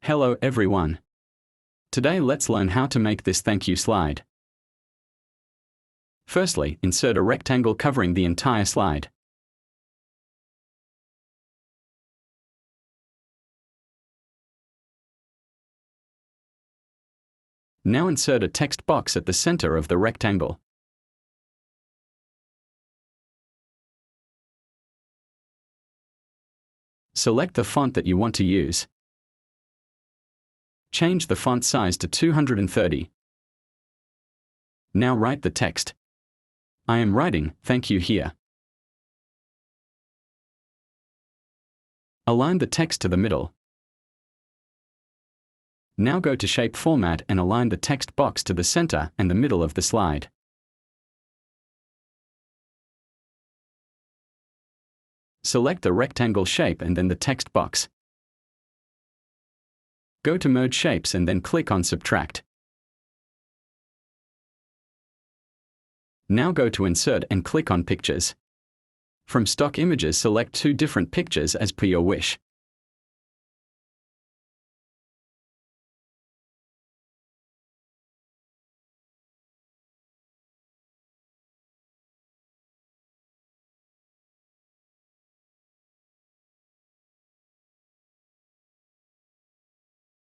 Hello everyone. Today let's learn how to make this thank you slide. Firstly, insert a rectangle covering the entire slide. Now insert a text box at the center of the rectangle. Select the font that you want to use. Change the font size to 230. Now write the text. I am writing, thank you here. Align the text to the middle. Now go to Shape Format and align the text box to the center and the middle of the slide. Select the rectangle shape and then the text box. Go to Merge Shapes and then click on Subtract. Now go to Insert and click on Pictures. From Stock Images, select 2 different pictures as per your wish.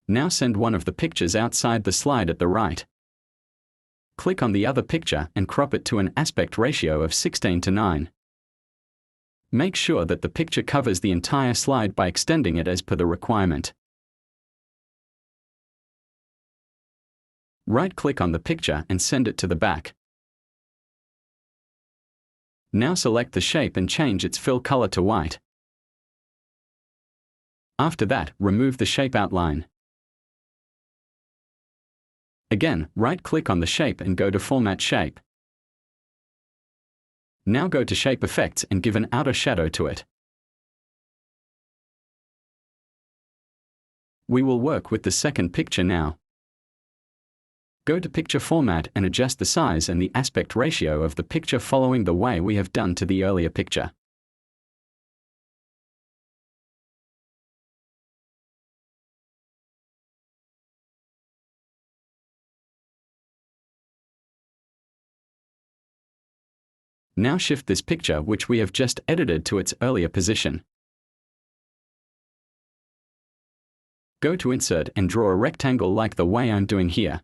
Now send one of the pictures outside the slide at the right. Click on the other picture and crop it to an aspect ratio of 16:9. Make sure that the picture covers the entire slide by extending it as per the requirement. Right-click on the picture and send it to the back. Now select the shape and change its fill color to white. After that, remove the shape outline. Again, right-click on the shape and go to Format Shape. Now go to Shape Effects and give an outer shadow to it. We will work with the second picture now. Go to Picture Format and adjust the size and the aspect ratio of the picture following the way we have done to the earlier picture. Now shift this picture which we have just edited to its earlier position. Go to Insert and draw a rectangle like the way I'm doing here.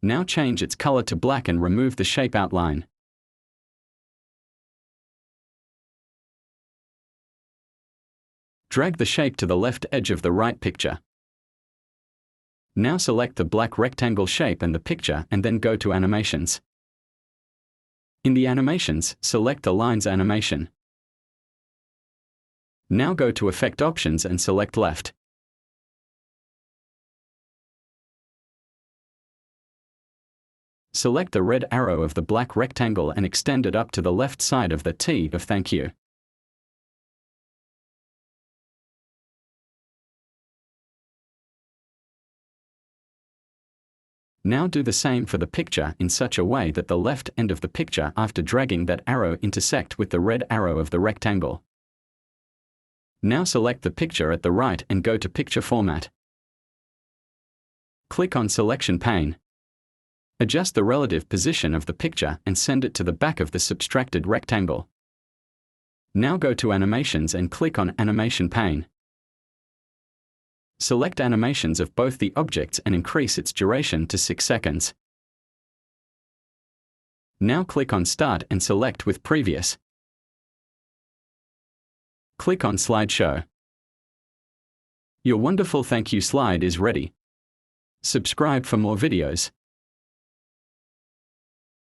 Now change its color to black and remove the shape outline. Drag the shape to the left edge of the right picture. Now select the black rectangle shape and the picture and then go to Animations. In the Animations, select the Lines animation. Now go to Effect Options and select Left. Select the red arrow of the black rectangle and extend it up to the left side of the T of thank you. Now do the same for the picture in such a way that the left end of the picture after dragging that arrow intersect with the red arrow of the rectangle. Now select the picture at the right and go to Picture Format. Click on Selection pane. Adjust the relative position of the picture and send it to the back of the subtracted rectangle. Now go to Animations and click on Animation pane. Select animations of both the objects and increase its duration to 6 seconds. Now click on Start and select with Previous. Click on Slideshow. Your wonderful thank you slide is ready. Subscribe for more videos.